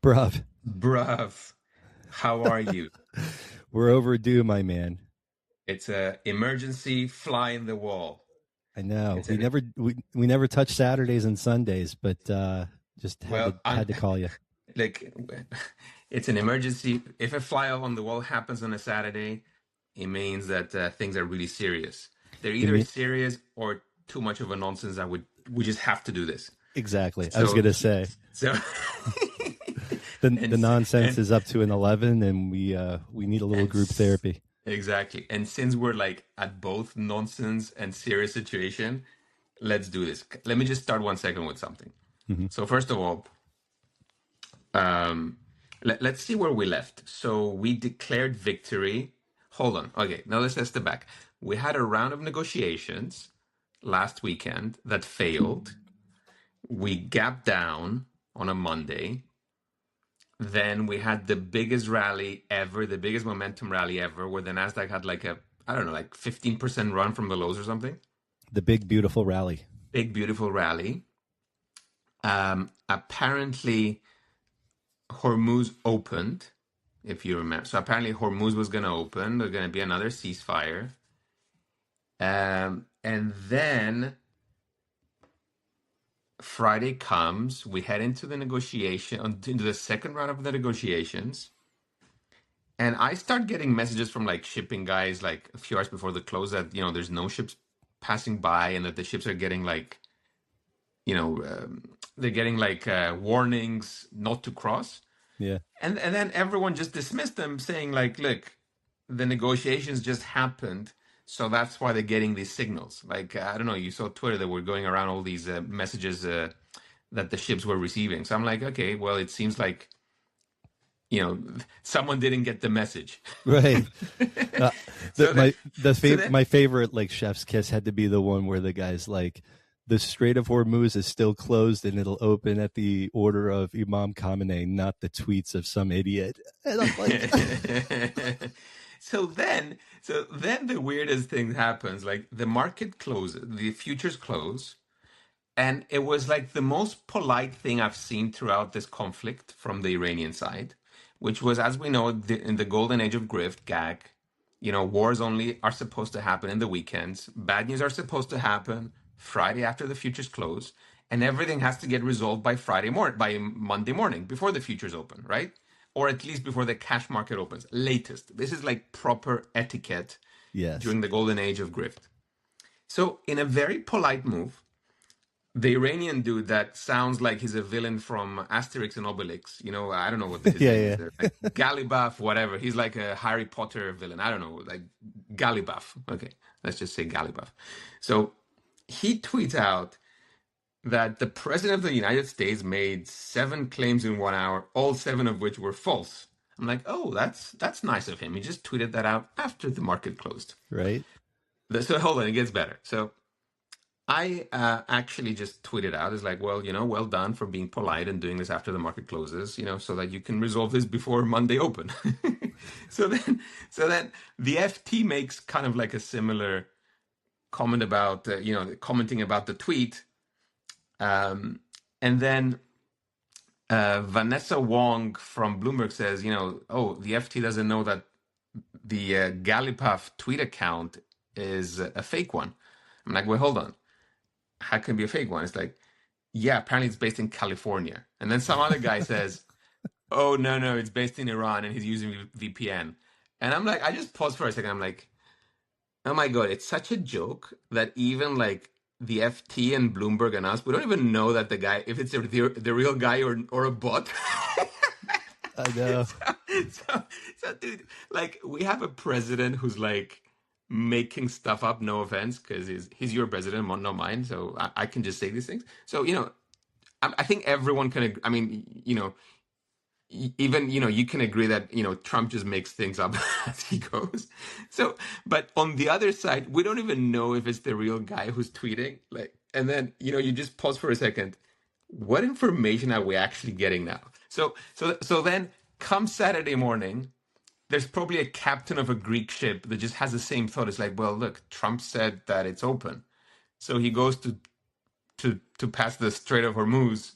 Bruv, Bruv, how are you? we're overdue, my man. It's a emergency fly in the wall. I know It's we an never we never touch Saturdays and Sundays, but just had to well, I'm had to call you. like it's an emergency. If a fly on the wall happens on a Saturday, it means that things are really serious. They're You either mean serious or too much of a nonsense that we just have to do this. exactly? I was So gonna say so the and nonsense and is up to an 11, and we need a little and group therapy. exactly. And since we're like at both nonsense and serious situation, let's do this. Let me just start 1 second with something. Hmm. So first of all, um, let's see where we left. So we declared victory. Hold on. Okay, now let's step back. We had a round of negotiations last weekend that failed. We gapped down on a Monday. Then we had the biggest rally ever, the biggest momentum rally ever, where the Nasdaq had like a, I don't know, like 15% run from the lows or something. The big beautiful rally. Big beautiful rally. Apparently Hormuz opened, if you remember. So apparently Hormuz was going to open. There's going to be another ceasefire. And then Friday comes. We head into the into the second round of the negotiations. And I start getting messages from like shipping guys like a few hours before the close that, there's no ships passing by and that the ships are getting like, they're getting like warnings not to cross. Yeah, And then everyone just dismissed them, saying like, look, the negotiations just happened, so that's why they're getting these signals. Like I don't know, you saw Twitter that were going around all these messages that the ships were receiving. So I'm like, okay, well, it seems like someone didn't get the message. right. Uh, the, so then, my so then, my favorite like chef's kiss had to be the one where the guy's like, the Strait of Hormuz is still closed and it'll open at the order of Imam Khamenei, not the tweets of some idiot. And I'm like, so then the weirdest thing happens. Like the market closes, the futures close, and it was like the most polite thing I've seen throughout this conflict from the Iranian side, which was, as we know, in the golden age of grift, gag, wars only are supposed to happen in the weekends. Bad news are supposed to happen Friday after the futures close, and everything has to get resolved by by Monday morning, before the futures open, right? Or at least before the cash market opens, latest. This is like proper etiquette yes, during the golden age of grift. So, in a very polite move, the Iranian dude that sounds like he's a villain from Asterix and Obelix. I don't know what his name is yeah, there. Like Gallibaf, whatever. He's like a Harry Potter villain. I don't know, like Gallibaf. Okay, let's just say Gallibaf. So he tweets out that the president of the United States made 7 claims in 1 hour, all 7 of which were false. I'm like, oh, that's nice of him. He just tweeted that out after the market closed. yeah, right. So hold on, it gets better. So I actually just tweeted out, it's like, well, well done for being polite and doing this after the market closes, so that you can resolve this before Monday open. so then, so then the FT makes kind of like a similar comment about, commenting about the tweet. And then Vanessa Wong from Bloomberg says, oh, the FT doesn't know that the Gallipaf tweet account is a fake one. I'm like, well, hold on. How can it be a fake one? It's like, yeah, apparently it's based in California. And then some other guy says, oh, no, it's based in Iran and he's using VPN. And I'm like, I just paused for a second. I'm like, oh my God, it's such a joke that even like the FT and Bloomberg and us, we don't even know that the guy, if it's the real guy or a bot. I know. So, dude, like we have a president who's like making stuff up. No offense, because he's your president, not mine. So I can just say these things. So I think everyone can. I mean, even you can agree that Trump just makes things up as he goes. So, but on the other side, we don't even know if it's the real guy who's tweeting. Like, and then you just pause for a second. What information are we actually getting now? So then, come Saturday morning, there's probably a captain of a Greek ship that just has the same thought. It's like, well, look, Trump said that it's open, so he goes to pass the Strait of Hormuz,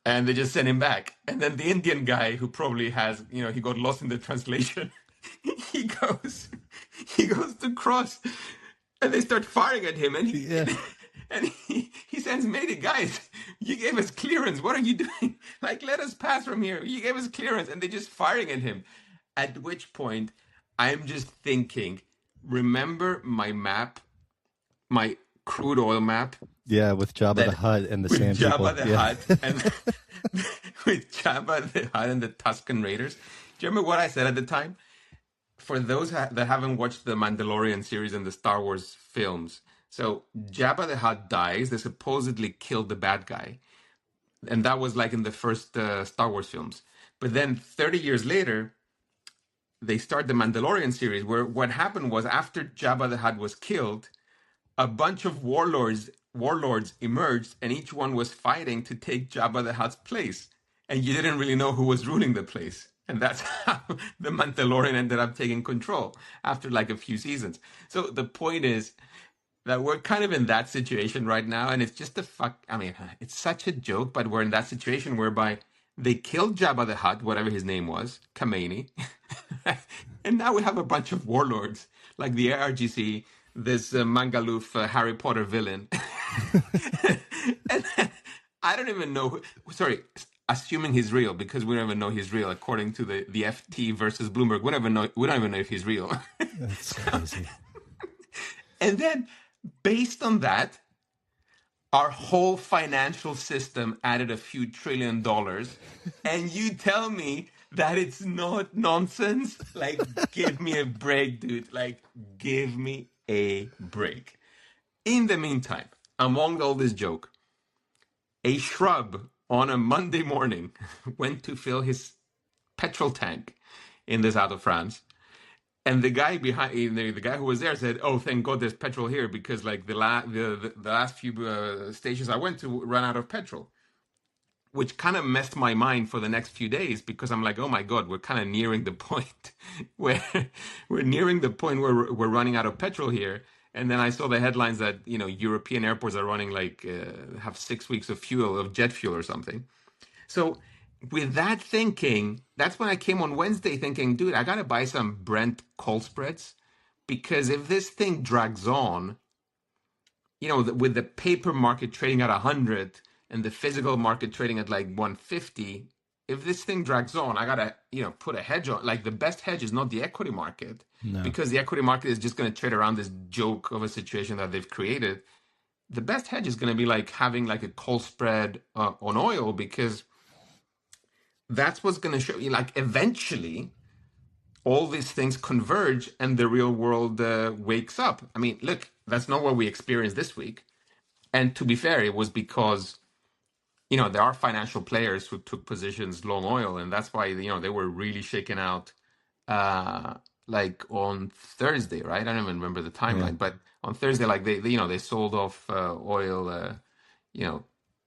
and they just sent him back. And then the Indian guy who probably has, he got lost in the translation. he goes, he goes to cross, and they start firing at him, and he Yeah. and he sends, "Matey, guys, you gave us clearance. What are you doing? Like, let us pass from here. You gave us clearance," and they're just firing at him. At which point, I'm just thinking, remember my map, my crude oil map Yeah, with Jabba the that Hutt and the with Sand People. Jabba the Yeah. Hutt and with Jabba the Hutt and the Tusken Raiders. Do you remember what I said at the time? For those that haven't watched the Mandalorian series and the Star Wars films, so Jabba the Hutt dies. They supposedly killed the bad guy, and that was like in the first Star Wars films. But then 30 years later, they start the Mandalorian series, where what happened was after Jabba the Hutt was killed, a bunch of warlords emerged, and each one was fighting to take Jabba the Hutt's place. And you didn't really know who was ruling the place. And that's how the Mandalorian ended up taking control after like a few seasons. So the point is that we're kind of in that situation right now, and it's just I mean, it's such a joke, but we're in that situation whereby they killed Jabba the Hutt, whatever his name was, Khamenei, and now we have a bunch of warlords like the ARGC, this Mangaloof Harry Potter villain, and I don't even know. Sorry, assuming he's real, because we don't even know he's real according to the FT versus Bloomberg. We don't even know if he's real. That's crazy. And then, based on that, our whole financial system added a few $1 trillion, and you tell me that it's not nonsense? Like, give me a break, dude. Like, give me a break. In the meantime, among all this joke, a Shrub on a Monday morning went to fill his petrol tank in the south of France. And the guy the guy who was there said, "Oh, thank God, there's petrol here, because like the last few stations I went to ran out of petrol," which kind of messed my mind for the next few days, because I'm like, "Oh my God, we're kind of nearing the point where we're running out of petrol here." And then I saw the headlines that European airports are running like have 6 weeks of jet fuel or something. So with that thinking, that's when I came on Wednesday thinking, dude, I got to buy some Brent call spreads, because if this thing drags on, with the paper market trading at 100 and the physical market trading at like 150, if this thing drags on, I got to, put a hedge on. Like, the best hedge is not the equity market, because the equity market is just going to trade around this joke of a situation that they've created. The best hedge is going to be like having like a call spread on oil, because that's what's going to show you, like, eventually all these things converge and the real world wakes up. I mean, look, that's not what we experienced this week. And to be fair, it was because, there are financial players who took positions long oil, and that's why, they were really shaken out like on Thursday, right? I don't even remember the timeline, but on Thursday, like they sold off oil,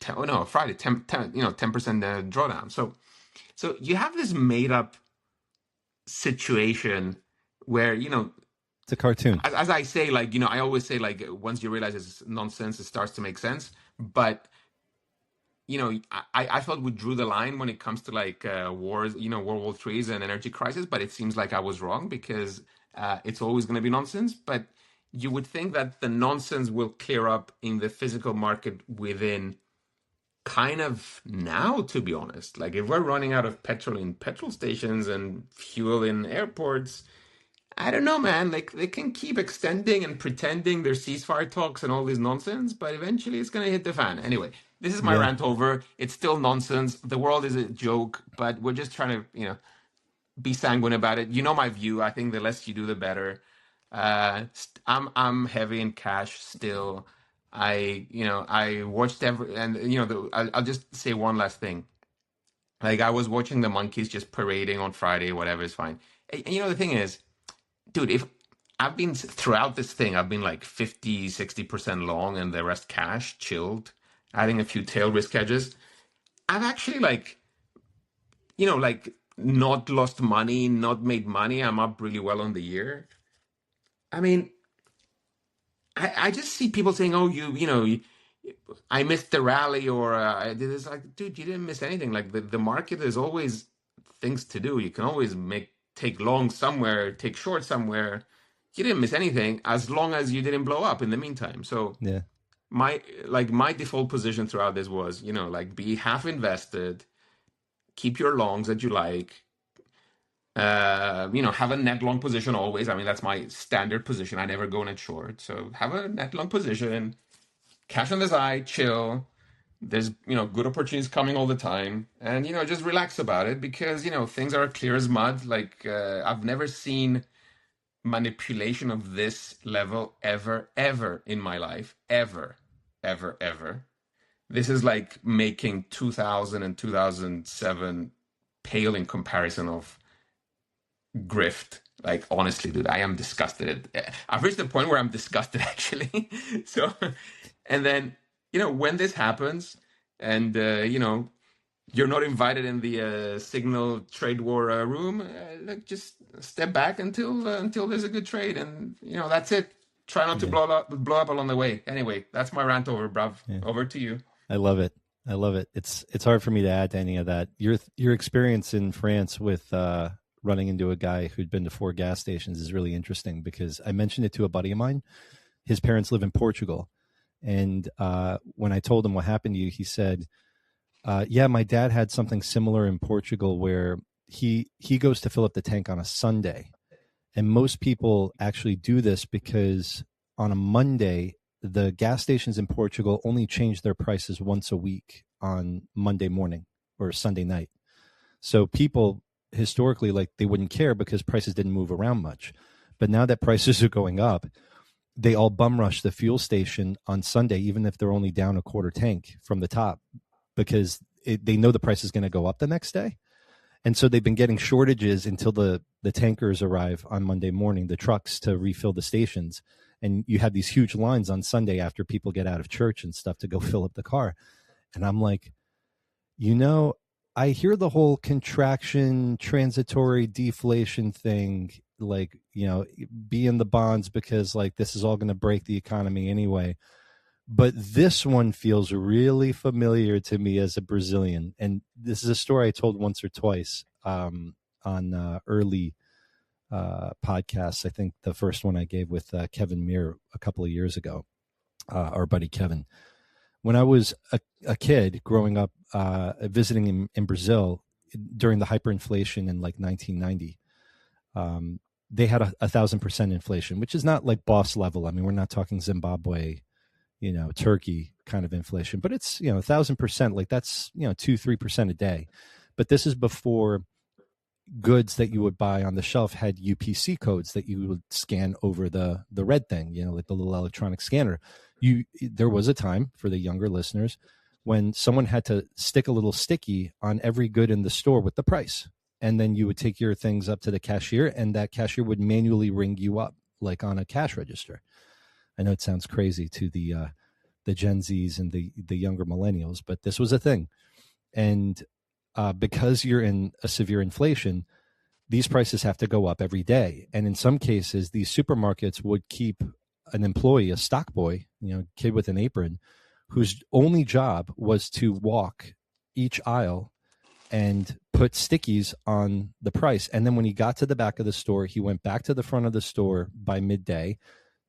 Friday, 10% drawdown. So you have this made up situation where, It's a cartoon. as I say, like, I always say, like, once you realize it's nonsense, it starts to make sense. But, I thought we drew the line when it comes to like wars, World War III's and energy crisis, but it seems like I was wrong, because it's always going to be nonsense. But you would think that the nonsense will clear up in the physical market within kind of now, to be honest. Like, if we're running out of petrol in petrol stations and fuel in airports, I don't know, man. Like, they can keep extending and pretending there's ceasefire talks and all this nonsense, but eventually it's going to hit the fan. Anyway, this is my rant over. It's still nonsense. The world is a joke, but we're just trying to, be sanguine about it. You know my view. I think the less you do, the better. I'm heavy in cash still. I watched I'll just say one last thing. Like, I was watching the monkeys just parading on Friday, whatever is fine. And the thing is, dude, if I've been throughout this thing, I've been like 50-60% long and the rest cash, chilled, adding a few tail risk hedges. I've actually like not lost money, not made money. I'm up really well on the year. I mean, I just see people saying, "Oh, I missed the rally, or I did this. Like, dude, you didn't miss anything. Like the market, there's always things to do. You can always take long somewhere, take short somewhere. You didn't miss anything as long as you didn't blow up in the meantime. So Yeah. my default position throughout this was, like, be half invested, keep your longs that you like. Have a net long position always. I mean, that's my standard position. I never go net short. So have a net long position, cash on the side, chill. There's, good opportunities coming all the time. And, just relax about it, because, things are clear as mud. Like, I've never seen manipulation of this level ever, ever in my life. Ever, ever, ever. This is like making 2000 and 2007 pale in comparison of grift. Like, honestly, dude, I am disgusted. I've reached the point where I'm disgusted, actually. So, and then, when this happens, and you're not invited in the signal trade war room, look, just step back until there's a good trade, and that's it. Try not to Yeah. blow up along the way. Anyway, that's my rant over, bruv. Yeah. Over to you. I love it. I love it. It's hard for me to add to any of that. Your experience in France with running into a guy who'd been to 4 gas stations is really interesting, because I mentioned it to a buddy of mine. His parents live in Portugal, and when I told him what happened to you, he said, "Yeah, my dad had something similar in Portugal, where he goes to fill up the tank on a Sunday, and most people actually do this because on a Monday, the gas stations in Portugal only change their prices once a week on Monday morning or Sunday night. So people historically, like, they wouldn't care because prices didn't move around much. But now that prices are going up, they all bum rush the fuel station on Sunday, even if they're only down a quarter tank from the top, because they know the price is going to go up the next day. And so they've been getting shortages until the tankers arrive on Monday morning, the trucks to refill the stations. And you have these huge lines on Sunday after people get out of church and stuff to go fill up the car. And I'm like, I hear the whole contraction, transitory deflation thing, like, be in the bonds because, like, this is all going to break the economy anyway. But this one feels really familiar to me as a Brazilian. And this is a story I told once or twice on early podcasts. I think the first one I gave with Kevin Muir a couple of years ago, our buddy Kevin. When I was a kid growing up, visiting in Brazil during the hyperinflation in like 1990, they had 1,000% inflation, which is not like boss level. I mean, we're not talking Zimbabwe, Turkey kind of inflation, but it's, 1,000%, like that's, 2-3% a day. But this is before goods that you would buy on the shelf had UPC codes that you would scan over the red thing, like the little electronic scanner. There was a time, for the younger listeners, when someone had to stick a little sticky on every good in the store with the price. And then you would take your things up to the cashier, and that cashier would manually ring you up, like on a cash register. I know it sounds crazy to the Gen Zs and the younger millennials, but this was a thing. And because you're in a severe inflation, these prices have to go up every day. And in some cases, these supermarkets would keep an employee, a stock boy, kid with an apron, whose only job was to walk each aisle and put stickies on the price. And then when he got to the back of the store, he went back to the front of the store by midday,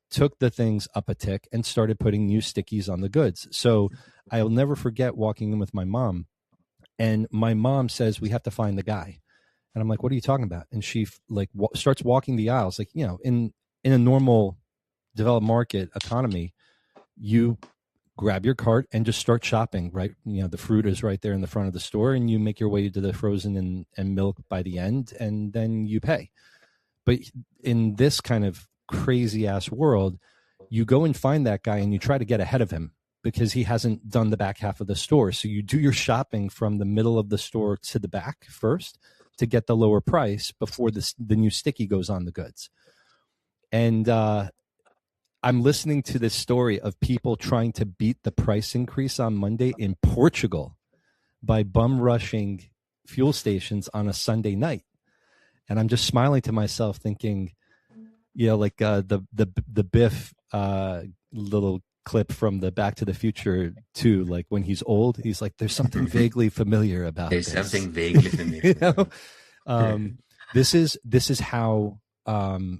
took the things up a tick, and started putting new stickies on the goods. So I'll never forget walking in with my mom, and my mom says, "We have to find the guy." And I'm like, "What are you talking about?" And she starts walking the aisles. Like, in a normal developed market economy, you grab your cart and just start shopping, right? The fruit is right there in the front of the store, and you make your way to the frozen and milk by the end, and then you pay. But in this kind of crazy ass world, you go and find that guy and you try to get ahead of him because he hasn't done the back half of the store. So you do your shopping from the middle of the store to the back first to get the lower price before the new sticky goes on the goods. And I'm listening to this story of people trying to beat the price increase on Monday in Portugal by bum rushing fuel stations on a Sunday night. And I'm just smiling to myself thinking, like the Biff little clip from the Back to the Future 2, like when he's old, he's like, there's something vaguely familiar about There's this. something vaguely familiar. This is how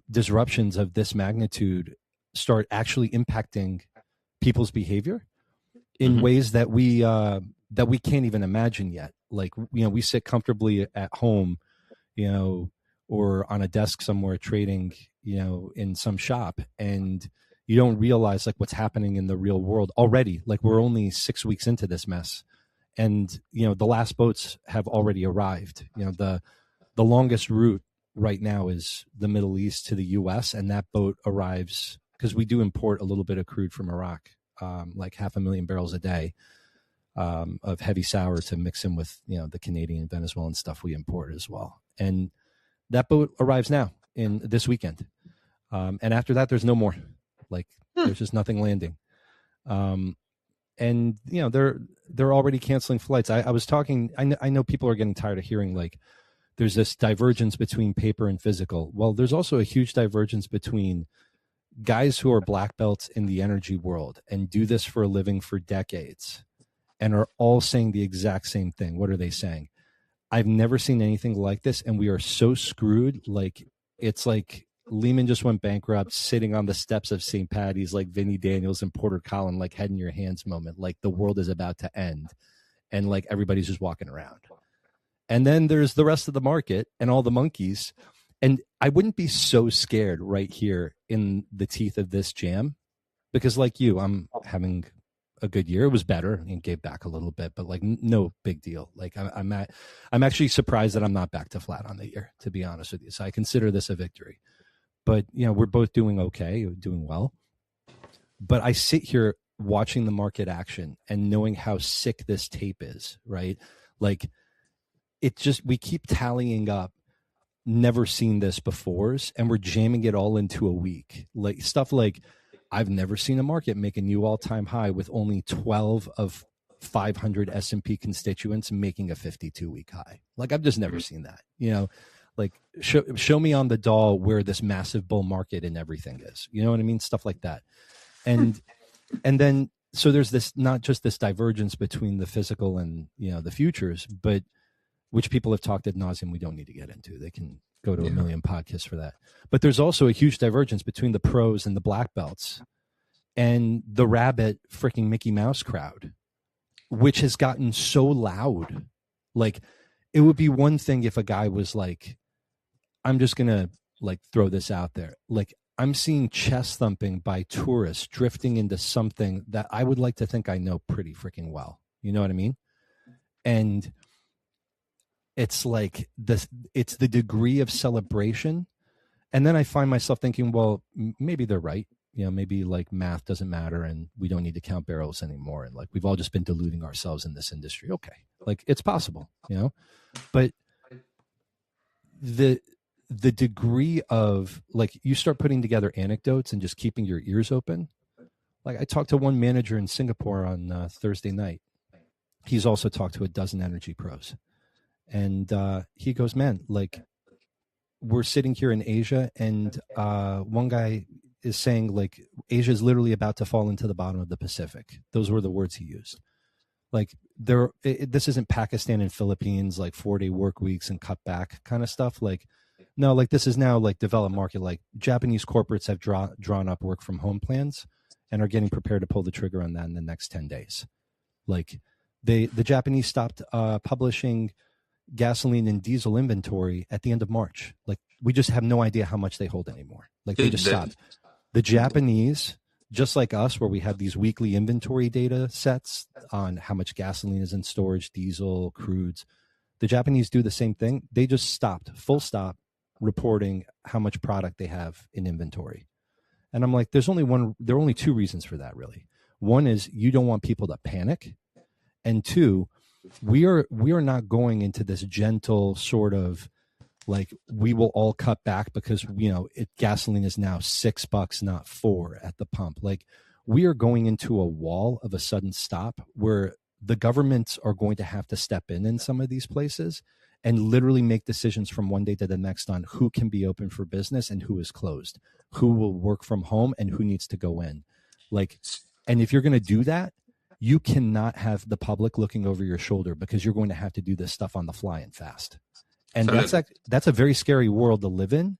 disruptions of this magnitude start actually impacting people's behavior in ways that we can't even imagine yet. Like, we sit comfortably at home, or on a desk somewhere trading, in some shop, and you don't realize like what's happening in the real world already. Like, we're only 6 weeks into this mess, and the last boats have already arrived. The longest route right now is the Middle East to the U.S., and that boat arrives, because we do import a little bit of crude from Iraq, like 500,000 barrels a day of heavy sour to mix in with the Canadian, Venezuelan stuff we import as well. And that boat arrives now in this weekend, and after that, there's no more. Like, there's just nothing landing. And they're already canceling flights. I was talking. I know people are getting tired of hearing like there's this divergence between paper and physical. Well, there's also a huge divergence between guys who are black belts in the energy world and do this for a living for decades and are all saying the exact same thing. What are they saying? I've never seen anything like this, and we are so screwed. Like, it's like Lehman just went bankrupt, sitting on the steps of St. Patty's like Vinnie Daniels and Porter Collin, like head in your hands moment. Like, the world is about to end, and like everybody's just walking around. And then there's the rest of the market and all the monkeys. And I wouldn't be so scared right here in the teeth of this jam, because like you, I'm having a good year. It was better and gave back a little bit, but like no big deal. Like I'm actually surprised that I'm not back to flat on the year, to be honest with you. So I consider this a victory. But we're both doing okay, doing well. But I sit here watching the market action and knowing how sick this tape is, right? Like, we keep tallying up never seen this befores, and we're jamming it all into a week. Like, stuff like, I've never seen a market make a new all-time high with only 12 of 500 S&P constituents making a 52-week high. Like, I've just never seen that. Like, show me on the doll where this massive bull market and everything is. You know what I mean? Stuff like that. And then, so there's this, not just this divergence between the physical and the futures, but which people have talked ad nauseum. We don't need to get into. They can go to a million podcasts for that. But there's also a huge divergence between the pros and the black belts and the rabbit freaking Mickey Mouse crowd, which has gotten so loud. Like, it would be one thing if a guy was like, I'm just going to like throw this out there. Like, I'm seeing chest thumping by tourists drifting into something that I would like to think I know pretty freaking well. You know what I mean? And it's like this, it's the degree of celebration. And then I find myself thinking, well, maybe they're right. Maybe like math doesn't matter and we don't need to count barrels anymore. And like, we've all just been deluding ourselves in this industry. Okay. Like, it's possible, but the degree of like, you start putting together anecdotes and just keeping your ears open. Like, I talked to one manager in Singapore on Thursday night. He's also talked to a dozen energy pros. And he goes, man, like, we're sitting here in Asia, and one guy is saying, like, Asia is literally about to fall into the bottom of the Pacific. Those were the words he used. Like, this isn't Pakistan and Philippines, like 4-day work weeks and cut back kind of stuff. Like, no, like, this is now like developed market. Like, Japanese corporates have drawn up work from home plans and are getting prepared to pull the trigger on that in the next 10 days. Like, the Japanese stopped publishing gasoline and diesel inventory at the end of March. Like, we just have no idea how much they hold anymore. Like, they just stopped. The Japanese, just like us, where we have these weekly inventory data sets on how much gasoline is in storage, diesel, crudes, the Japanese do the same thing. They just stopped, full stop, reporting how much product they have in inventory. And I'm like, there are only two reasons for that, really. One is you don't want people to panic. And two, we are not going into this gentle sort of like, we will all cut back because gasoline is now $6, not $4 at the pump. Like, we are going into a wall of a sudden stop where the governments are going to have to step in some of these places and literally make decisions from one day to the next on who can be open for business and who is closed, who will work from home and who needs to go in. Like, And if you're going to do that, you cannot have the public looking over your shoulder, because you're going to have to do this stuff on the fly and fast. And that's a very scary world to live in,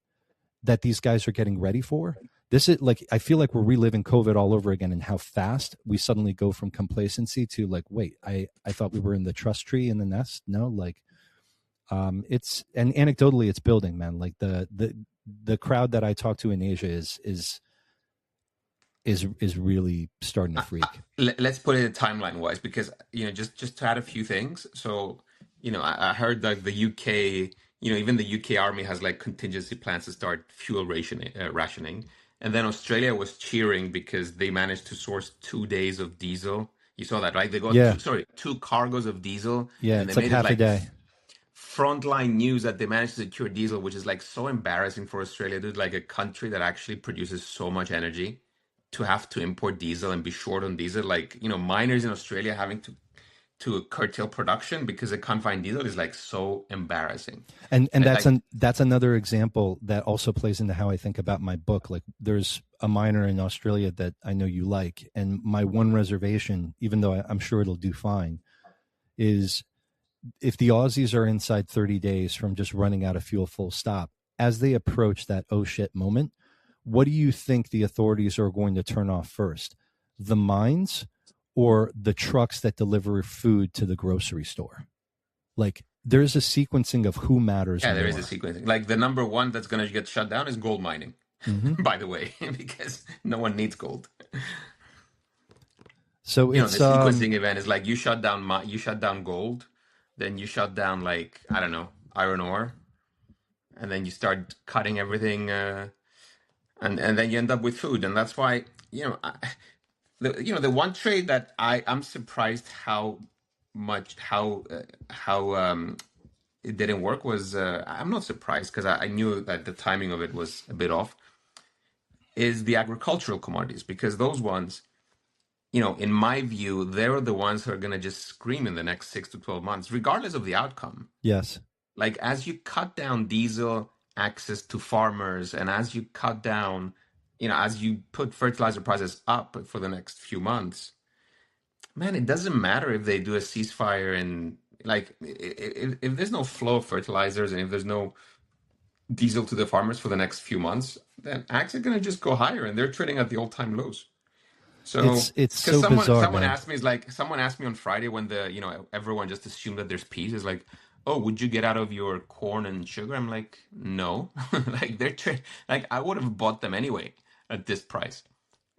that these guys are getting ready for. This is like, I feel like we're reliving COVID all over again, and how fast we suddenly go from complacency to like, wait, I thought we were in the trust tree in the nest. No, like, it's, and anecdotally it's building, man. Like the crowd that I talk to in Asia is really starting to freak. Let's put it timeline wise, because just to add a few things. So I heard that the UK, even the UK Army has like contingency plans to start fuel rationing, and then Australia was cheering because they managed to source 2 days of diesel. You saw that, right? They got two cargoes of diesel. Yeah, and it's they like made half a day. Frontline news that they managed to secure diesel, which is like so embarrassing for Australia, dude. Like a country that actually produces so much energy, to have to import diesel and be short on diesel. Like, miners in Australia having to curtail production because they can't find diesel is like so embarrassing. And that's another example that also plays into how I think about my book. Like, there's a miner in Australia that I know you like, and my one reservation, even though I'm sure it'll do fine, is if the Aussies are inside 30 days from just running out of fuel full stop, as they approach that oh shit moment, what do you think the authorities are going to turn off first? The mines or the trucks that deliver food to the grocery store? Like, there's a sequencing of who matters more. There is a sequencing. Like, the number one that's going to get shut down is gold mining, by the way, because no one needs gold. So it's the sequencing event is like you shut down gold, then you shut down, like, I don't know, iron ore, and then you start cutting everything, and then you end up with food. And that's why the one trade that I'm surprised how it didn't work was, I'm not surprised because I knew that the timing of it was a bit off, is the agricultural commodities, because those ones, in my view, they're the ones who are going to just scream in the next 6 to 12 months, regardless of the outcome. Yes. Like, as you cut down diesel access to farmers, and as you cut down, as you put fertilizer prices up for the next few months, man, it doesn't matter if they do a ceasefire, and like, if there's no flow of fertilizers and if there's no diesel to the farmers for the next few months, then ags are going to just go higher, and they're trading at the all-time lows. So it's so bizarre. Someone asked me on Friday, when everyone just assumed that there's peace, is like, oh, would you get out of your corn and sugar? I'm like, no. Like, like, I would have bought them anyway at this price,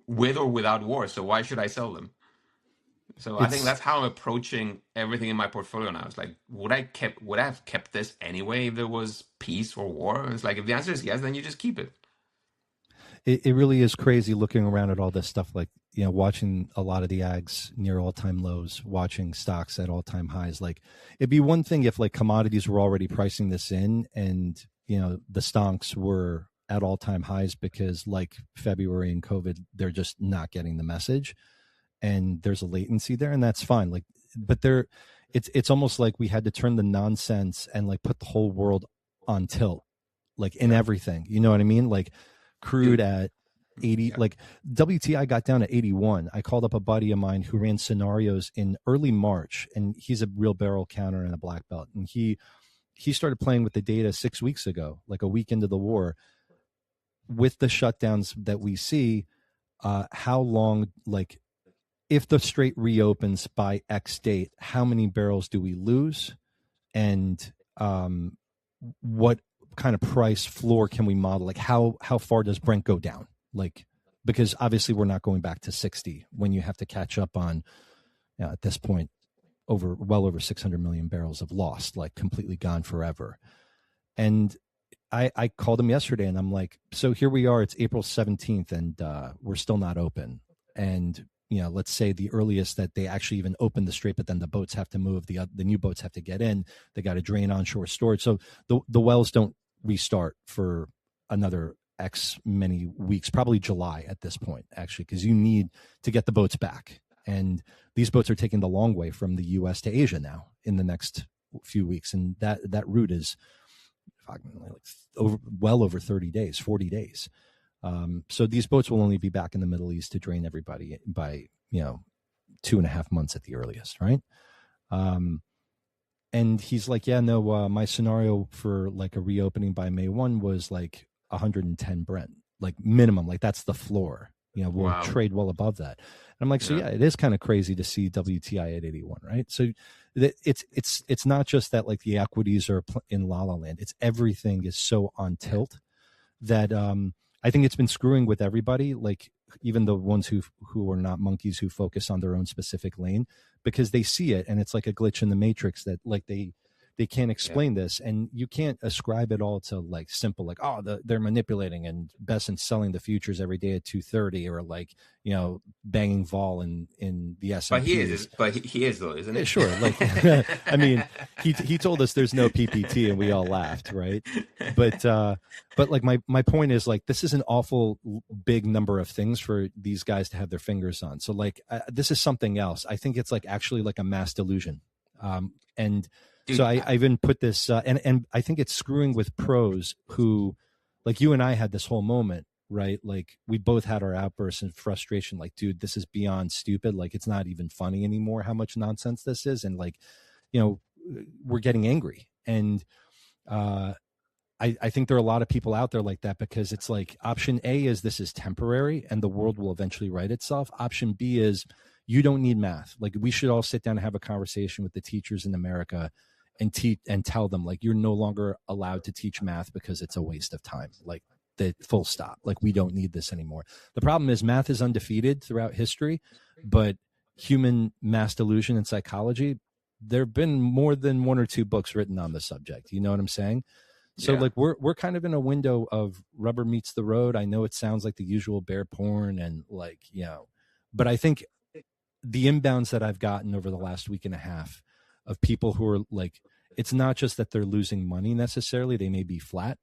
with or without war. So why should I sell them? So I think that's how I'm approaching everything in my portfolio now. It's like, would I have kept this anyway if there was peace or war? It's like, if the answer is yes, then you just keep it. It really is crazy looking around at all this stuff, like, watching a lot of the ags near all-time lows, watching stocks at all-time highs. Like, it'd be one thing if like commodities were already pricing this in, and the stonks were at all-time highs because, like February and COVID, they're just not getting the message, and there's a latency there, and that's fine. Like, but it's almost like we had to turn the nonsense and like put the whole world on tilt, like in everything. You know what I mean? Like, crude at 80, like WTI got down at 81. I called up a buddy of mine who ran scenarios in early March, and he's a real barrel counter and a black belt. And he started playing with the data 6 weeks ago, like a week into the war, with the shutdowns that we see. How long, like, if the strait reopens by X date, how many barrels do we lose? And what kind of price floor can we model? Like, how far does Brent go down? Like, because obviously we're not going back to 60 when you have to catch up on, at this point, well over 600 million barrels of lost, like completely gone forever. And I called him yesterday, and I'm like, so here we are, it's April 17th, and we're still not open. And let's say the earliest that they actually even open the strait, but then the boats have to move, the new boats have to get in, they got to drain onshore storage. So the wells don't restart for another X many weeks, probably July at this point, actually, because you need to get the boats back. And these boats are taking the long way from the US to Asia now in the next few weeks. And that route is well over 30 days, 40 days. So these boats will only be back in the Middle East to drain everybody by 2.5 months at the earliest, right? And he's like, yeah, no, my scenario for like a reopening by May 1 was like 110 Brent, like minimum, like that's the floor. We'll Wow. trade well above that. And I'm like, so yeah, it is kind of crazy to see WTI at 81, right? So it's not just that like the equities are in La La Land. It's everything is so on tilt that I think it's been screwing with everybody, like even the ones who are not monkeys who focus on their own specific lane, because they see it and it's like a glitch in the matrix that like they can't explain this, and you can't ascribe it all to like simple like, oh, they're manipulating and Besson's selling the futures every day at 2:30, or like banging vol in the S&P. But he is though, isn't it? Sure, like I mean, he told us there's no PPT and we all laughed, right? But like my point is like this is an awful big number of things for these guys to have their fingers on. So like this is something else. I think it's like actually like a mass delusion, and dude, so I even put this and I think it's screwing with pros who, like you and I had this whole moment, right? Like we both had our outbursts and frustration, like, dude, this is beyond stupid. Like it's not even funny anymore how much nonsense this is. And like, we're getting angry. And I think there are a lot of people out there like that, because it's like option A is this is temporary and the world will eventually right itself. Option B is you don't need math. Like we should all sit down and have a conversation with the teachers in America and tell them like you're no longer allowed to teach math because it's a waste of time. Like the full stop. Like we don't need this anymore. The problem is math is undefeated throughout history, but human mass delusion and psychology, there have been more than one or two books written on the subject. You know what I'm saying? So like we're kind of in a window of rubber meets the road. I know it sounds like the usual bear porn and like, but I think the inbounds that I've gotten over the last week and a half of people who are like, it's not just that they're losing money necessarily. They may be flat.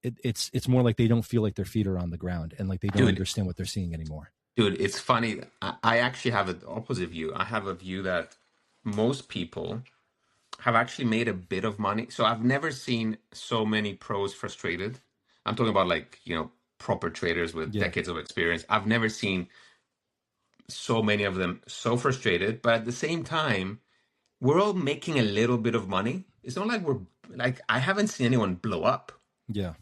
It's more like they don't feel like their feet are on the ground and like they don't understand what they're seeing anymore. Dude, it's funny. I actually have an opposite view. I have a view that most people have actually made a bit of money. So I've never seen so many pros frustrated. I'm talking about like, proper traders with decades of experience. I've never seen so many of them so frustrated, but at the same time, we're all making a little bit of money. It's not like I haven't seen anyone blow up. Yeah.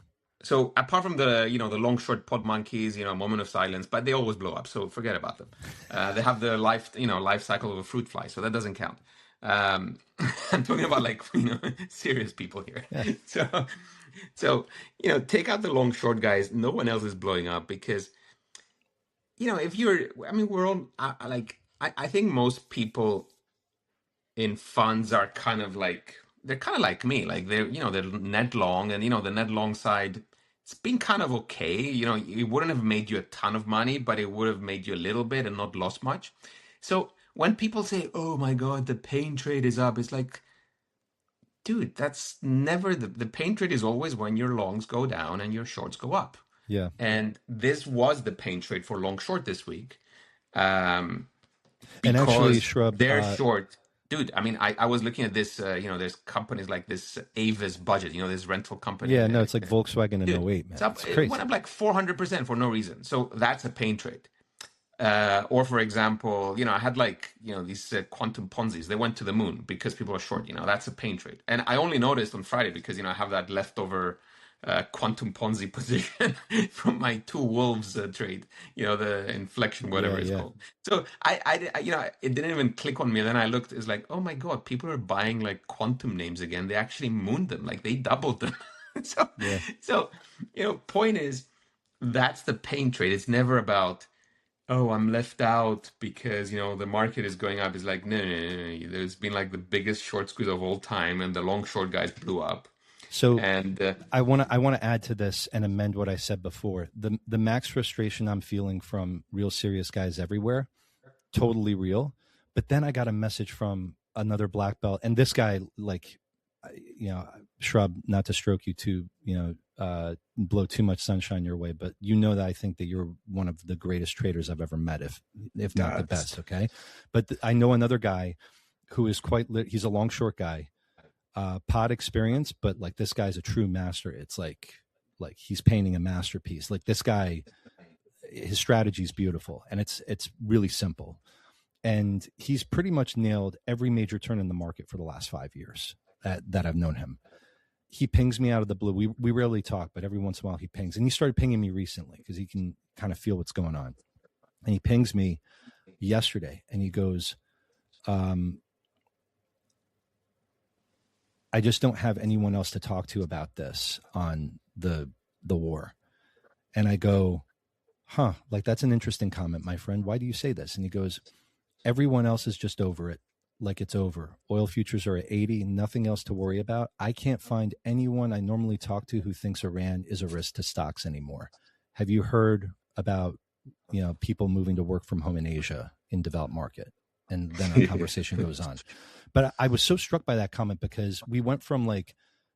So apart from the the long short pod monkeys, moment of silence, but they always blow up. So forget about them. They have the life cycle of a fruit fly, so that doesn't count. I'm talking about like serious people here. Yeah. So take out the long short guys. No one else is blowing up because if we're all I think most people in funds are kind of like me, like they're net long, and the net long side, it's been kind of okay. It wouldn't have made you a ton of money, but it would have made you a little bit and not lost much. So when people say, oh my god, the pain trade is up, it's like, dude, that's never the pain trade is always when your longs go down and your shorts go up. Yeah. And this was the pain trade for long short this week. And actually, Shrub, they're short. Dude, I mean, I was looking at this, there's companies like this Avis Budget, this rental company. Yeah, no, it's like Volkswagen in 08, man. It's crazy. It went up like 400% for no reason. So that's a pain trade. Or for example, I had like, these quantum Ponzi's, they went to the moon because people are short, that's a pain trade. And I only noticed on Friday because, I have that leftover quantum Ponzi position from my two wolves trade, the inflection, whatever it's called. So I it didn't even click on me. And then I looked, it's like, oh my God, people are buying like quantum names again. They actually mooned them, like they doubled them. So point is, that's the pain trade. It's never about, oh, I'm left out because, the market is going up. It's like, no. There's been like the biggest short squeeze of all time and the long short guys blew up. So I want to add to this and amend what I said before. The max frustration I'm feeling from real serious guys everywhere, totally real. But then I got a message from another black belt, and this guy, like, Shrub, not to stroke you too, blow too much sunshine your way, but that I think that you're one of the greatest traders I've ever met, if not the best. Okay, but I know another guy who is he's a long short guy. Pod experience, but like this guy's a true master. It's like Like he's painting a masterpiece. Like this guy, his strategy is beautiful, and it's really simple. And he's pretty much nailed every major turn in the market for the last 5 years that I've known him. He pings me out of the blue. We rarely talk, but every once in a while he pings. And he started pinging me recently because he can kind of feel what's going on. And he pings me yesterday and he goes, I just don't have anyone else to talk to about this on the war. And I go, huh, like that's an interesting comment, my friend. Why do you say this? And he goes, everyone else is just over it. Like it's over. Oil futures are at 80, nothing else to worry about. I can't find anyone I normally talk to who thinks Iran is a risk to stocks anymore. Have you heard about, people moving to work from home in Asia in developed market? And then our conversation goes on. But I was so struck by that comment because we went from like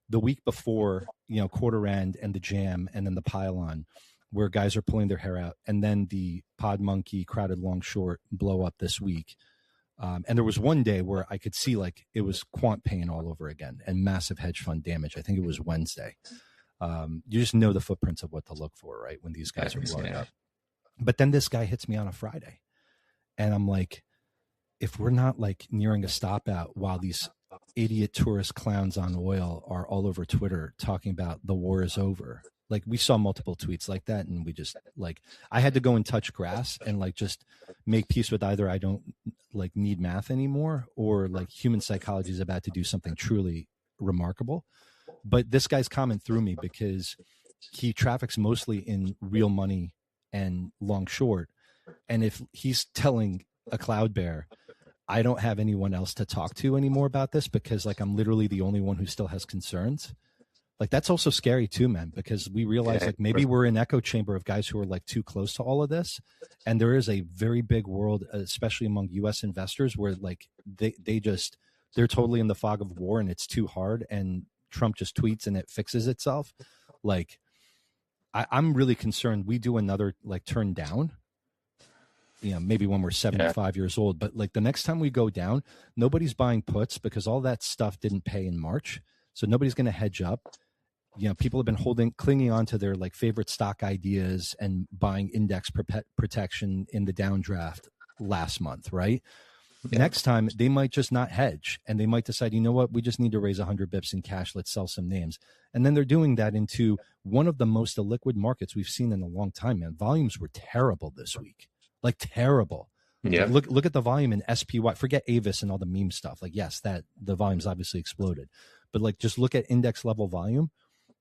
the week before, quarter end and the jam and then the pylon where guys are pulling their hair out, and then the pod monkey crowded long short blow up this week. And there was one day where I could see like it was quant pain all over again and massive hedge fund damage. I think it was Wednesday. You just know the footprints of what to look for, right? When these guys are blowing up. But then this guy hits me on a Friday and I'm like, if we're not like nearing a stop out while these idiot tourist clowns on oil are all over Twitter talking about the war is over. Like we saw multiple tweets like that. And we just like, I had to go and touch grass and like, just make peace with either I don't like need math anymore or like human psychology is about to do something truly remarkable. But this guy's comment threw me because he traffics mostly in real money and long short. And if he's telling a Cloudbear, I don't have anyone else to talk to anymore about this because like I'm literally the only one who still has concerns. Like that's also scary too, man, because we realize like maybe we're an echo chamber of guys who are like too close to all of this. And there is a very big world, especially among US investors, where like they're totally in the fog of war and it's too hard and Trump just tweets and it fixes itself. Like I'm really concerned we do another like turn down, maybe when we're 75 years old, but like the next time we go down, nobody's buying puts because all that stuff didn't pay in March. So nobody's going to hedge up. People have been clinging on to their like favorite stock ideas and buying index protection in the downdraft last month, right? Yeah. Next time they might just not hedge and they might decide, you know what, we just need to raise 100 bips in cash. Let's sell some names. And then they're doing that into one of the most illiquid markets we've seen in a long time, man. Volumes were terrible this week. Like terrible. Yeah. Like, look at the volume in SPY. Forget Avis and all the meme stuff. Like, yes, that the volume's obviously exploded. But like just look at index level volume.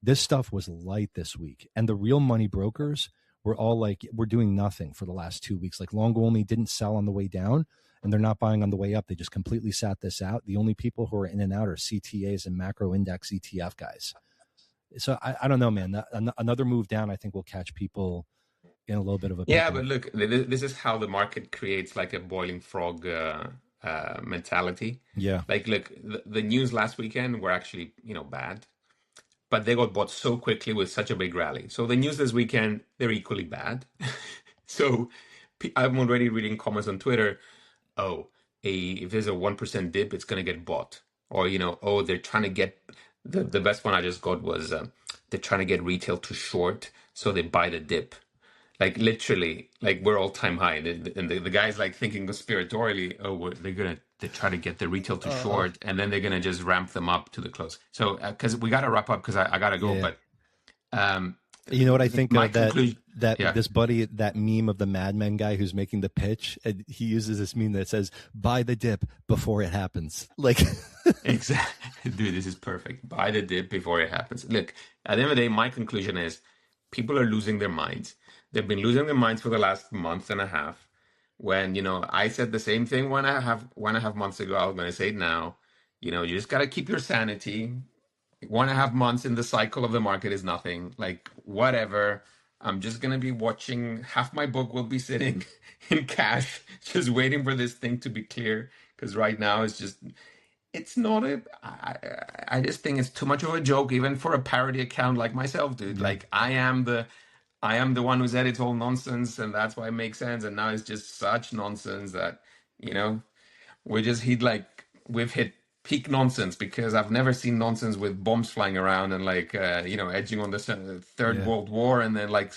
This stuff was light this week. And the real money brokers were all like, we're doing nothing for the last 2 weeks. Like long only didn't sell on the way down and they're not buying on the way up. They just completely sat this out. The only people who are in and out are CTAs and macro index ETF guys. So I don't know, man. Another move down, I think will catch people in a little bit of a pickle. But look, this is how the market creates like a boiling frog mentality. Yeah. Like, look, the news last weekend were actually, bad, but they got bought so quickly with such a big rally. So the news this weekend, they're equally bad. So I'm already reading comments on Twitter. Oh, if there's a 1% dip, it's going to get bought. Or, they're trying to get, the best one I just got was they're trying to get retail to short, so they buy the dip. Like literally, like we're all time high, and the guy's like thinking conspiratorially, oh, they're trying to get the retail to short, and then they're gonna just ramp them up to the close. So because we gotta wrap up because I gotta go, yeah. But you know what I think of this buddy, that meme of the Mad Men guy who's making the pitch, and he uses this meme that says buy the dip before it happens. Like exactly, dude, this is perfect. Buy the dip before it happens. Look, at the end of the day, my conclusion is people are losing their minds. They've been losing their minds for the last month and a half. When, I said the same thing one and a half months ago, I'm going to say it now. You just got to keep your sanity. 1.5 months in the cycle of the market is nothing. Like, whatever. I'm just going to be watching. Half my book will be sitting in cash, just waiting for this thing to be clear. Because right now it's not I just think it's too much of a joke, even for a parody account like myself, dude. Yeah. Like, I am the one who said it's all nonsense, and that's why it makes sense. And now it's just such nonsense that, we've hit peak nonsense, because I've never seen nonsense with bombs flying around and like edging on the Third Yeah. World War, and then like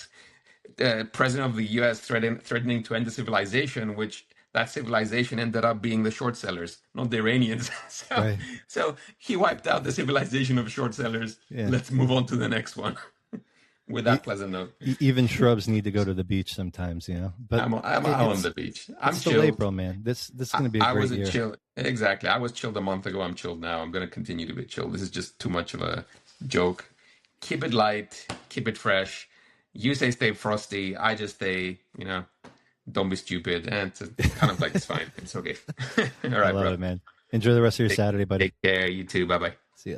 president of the U.S. threatening to end the civilization, which that civilization ended up being the short sellers, not the Iranians. so Right. so he wiped out the civilization of short sellers. Yeah. Let's move on to the next one with E- that pleasant note. even shrubs need to go to the beach sometimes, But I'm out on the beach. I'm it's still chilled. April, man. This is going to be a I great was a year. chill. Exactly. I was chilled a month ago. I'm chilled now. I'm going to continue to be chilled. This is just too much of a joke. Keep it light. Keep it fresh. You say stay frosty. I just say, don't be stupid. And it's kind of like, it's fine. It's okay. All I right, love bro. it, man. Enjoy the rest of your Take, Saturday, buddy. take care. You too. Bye bye. See ya.